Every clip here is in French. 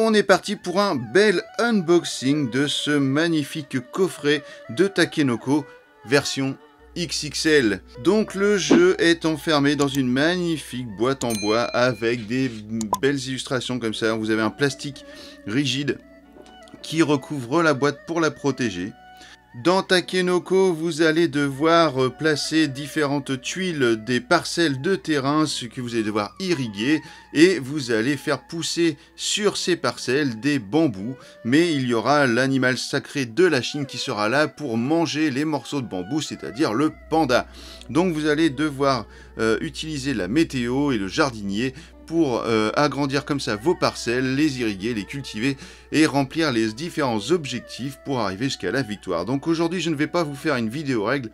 On est parti pour un bel unboxing de ce magnifique coffret de Takenoko version XXL. Donc le jeu est enfermé dans une magnifique boîte en bois avec des belles illustrations comme ça. Vous avez un plastique rigide qui recouvre la boîte pour la protéger. Dans Takenoko, vous allez devoir placer différentes tuiles des parcelles de terrain, ce que vous allez devoir irriguer, et vous allez faire pousser sur ces parcelles des bambous, mais il y aura l'animal sacré de la Chine qui sera là pour manger les morceaux de bambou, c'est-à-dire le panda. Donc vous allez devoir utiliser la météo et le jardinier pour agrandir comme ça vos parcelles, les irriguer, les cultiver et remplir les différents objectifs pour arriver jusqu'à la victoire. Donc aujourd'hui, je ne vais pas vous faire une vidéo règle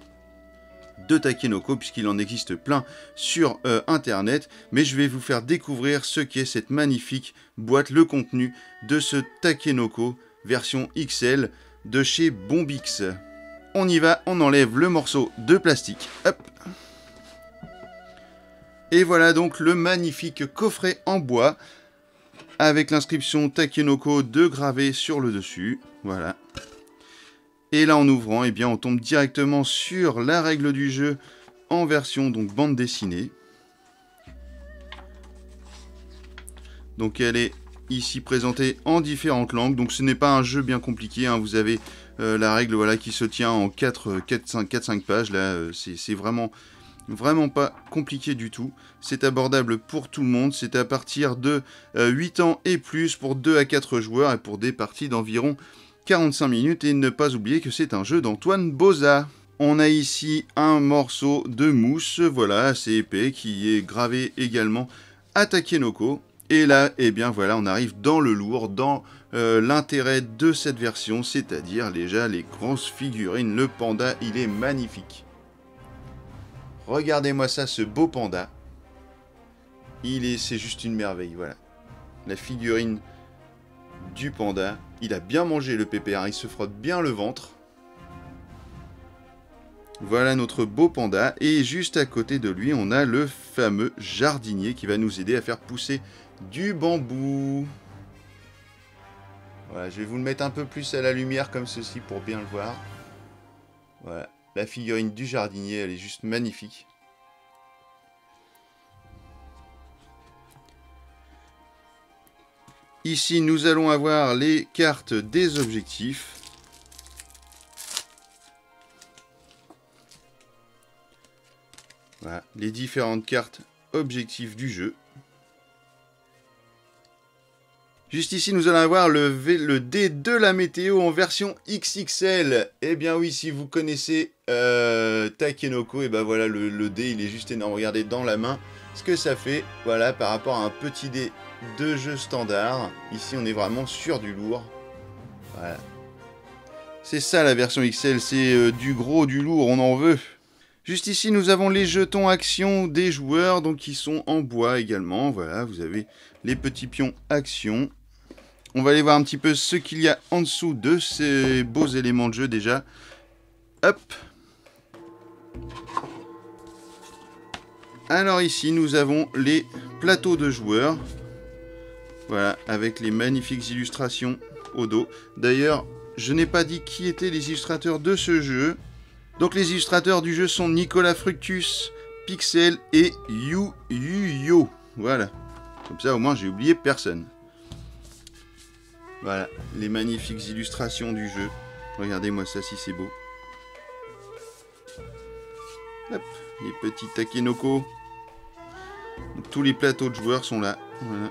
de Takenoko puisqu'il en existe plein sur internet, mais je vais vous faire découvrir ce qu'est cette magnifique boîte, le contenu de ce Takenoko version XL de chez Bombix. On y va, on enlève le morceau de plastique. Hop. Et voilà donc le magnifique coffret en bois avec l'inscription Takenoko 2 gravée sur le dessus. Voilà. Et là en ouvrant, eh bien, on tombe directement sur la règle du jeu en version donc bande dessinée. Donc elle est ici présentée en différentes langues. Donc ce n'est pas un jeu bien compliqué, hein. Vous avez la règle voilà, qui se tient en 4-5 pages. Là, c'est vraiment pas compliqué du tout. C'est abordable pour tout le monde. C'est à partir de 8 ans et plus pour 2 à 4 joueurs et pour des parties d'environ 45 minutes. Et ne pas oublier que c'est un jeu d'Antoine Boza. On a ici un morceau de mousse, voilà, assez épais, qui est gravé également à Takenoko. Et là, eh bien voilà, on arrive dans le lourd, dans l'intérêt de cette version, c'est-à-dire déjà les grosses figurines. Le panda, il est magnifique. Regardez-moi ça, ce beau panda. C'est juste une merveille, voilà. La figurine du panda. Il a bien mangé le pépère, il se frotte bien le ventre. Voilà notre beau panda. Et juste à côté de lui, on a le fameux jardinier qui va nous aider à faire pousser du bambou. Voilà, je vais vous le mettre un peu plus à la lumière comme ceci pour bien le voir. Voilà. La figurine du jardinier, elle est juste magnifique. Ici, nous allons avoir les cartes des objectifs. Voilà, les différentes cartes objectifs du jeu. Juste ici, nous allons avoir le dé de la météo en version XXL. Eh bien oui, si vous connaissez Takenoko, et ben voilà, le dé, il est juste énorme. Regardez dans la main ce que ça fait, voilà, par rapport à un petit dé de jeu standard. Ici, on est vraiment sur du lourd. Voilà. C'est ça la version XL, c'est du gros, du lourd, on en veut. Juste ici, nous avons les jetons action des joueurs, donc qui sont en bois également. Voilà, vous avez les petits pions action. On va aller voir un petit peu ce qu'il y a en dessous de ces beaux éléments de jeu déjà. Hop. Alors ici, nous avons les plateaux de joueurs. Voilà, avec les magnifiques illustrations au dos. D'ailleurs, je n'ai pas dit qui étaient les illustrateurs de ce jeu. Donc les illustrateurs du jeu sont Nicolas Fructus, Pixel et Yo. Voilà. Comme ça, au moins, j'ai oublié personne. Voilà, les magnifiques illustrations du jeu. Regardez-moi ça, si c'est beau. Hop, les petits Takenoko. Donc, tous les plateaux de joueurs sont là. Voilà.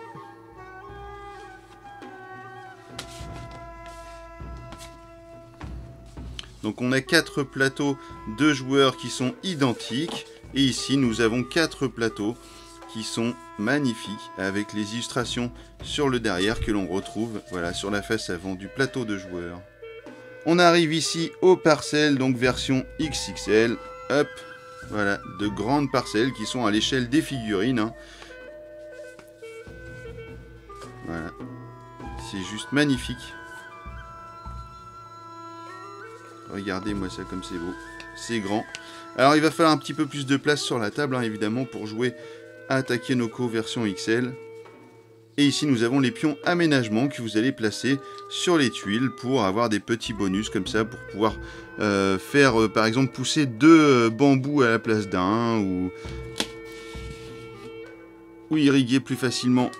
Donc on a 4 plateaux de joueurs qui sont identiques. Et ici, nous avons 4 plateaux qui sont magnifiques avec les illustrations sur le derrière que l'on retrouve voilà, sur la face avant du plateau de joueurs. On arrive ici aux parcelles, donc version XXL. Hop, voilà, de grandes parcelles qui sont à l'échelle des figurines. Hein. Voilà, c'est juste magnifique. Regardez-moi ça comme c'est beau. C'est grand. Alors il va falloir un petit peu plus de place sur la table, hein, évidemment, pour jouer à Takenoko version XL. Et ici, nous avons les pions aménagement que vous allez placer sur les tuiles pour avoir des petits bonus comme ça, pour pouvoir faire, par exemple, pousser 2 bambous à la place d'un, ou irriguer plus facilement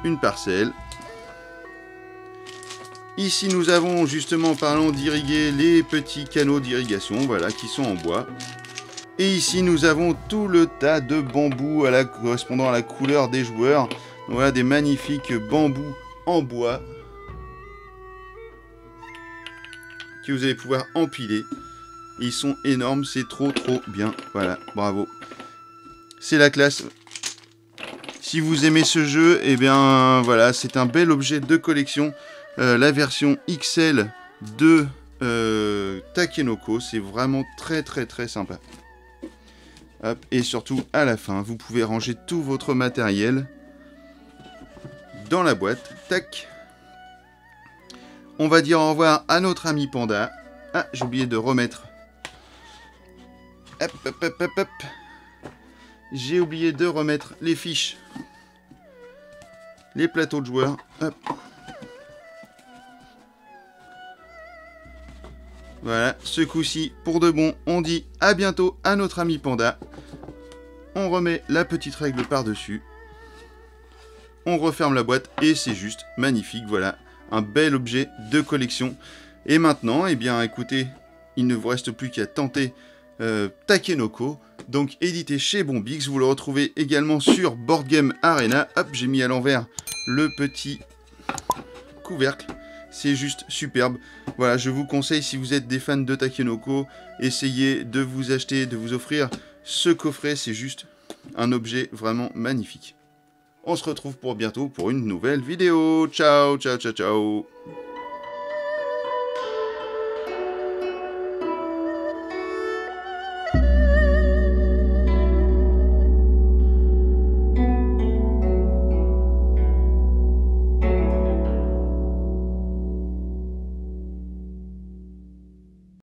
une parcelle. Ici, nous avons, justement, en parlant d'irriguer, les petits canaux d'irrigation, voilà, qui sont en bois. Et ici, nous avons tout le tas de bambous correspondant à la couleur des joueurs. Voilà, des magnifiques bambous en bois que vous allez pouvoir empiler. Ils sont énormes, c'est trop bien. Voilà, bravo. C'est la classe. Si vous aimez ce jeu, eh bien voilà, c'est un bel objet de collection. La version XL de Takenoko, c'est vraiment très sympa. Hop, et surtout, à la fin, vous pouvez ranger tout votre matériel dans la boîte. Tac. On va dire au revoir à notre ami Panda. Ah, j'ai oublié de remettre. Hop. J'ai oublié de remettre les fiches. Les plateaux de joueurs. Hop. Voilà, ce coup-ci, pour de bon, on dit à bientôt à notre ami Panda. On remet la petite règle par-dessus. On referme la boîte et c'est juste magnifique, voilà. Un bel objet de collection. Et maintenant, eh bien, écoutez, il ne vous reste plus qu'à tenter Takenoko, donc édité chez Bombix. Vous le retrouvez également sur Board Game Arena. Hop, j'ai mis à l'envers le petit couvercle. C'est juste superbe. Voilà, je vous conseille, si vous êtes des fans de Takenoko, essayez de vous acheter, de vous offrir ce coffret. C'est juste un objet vraiment magnifique. On se retrouve pour bientôt pour une nouvelle vidéo. Ciao.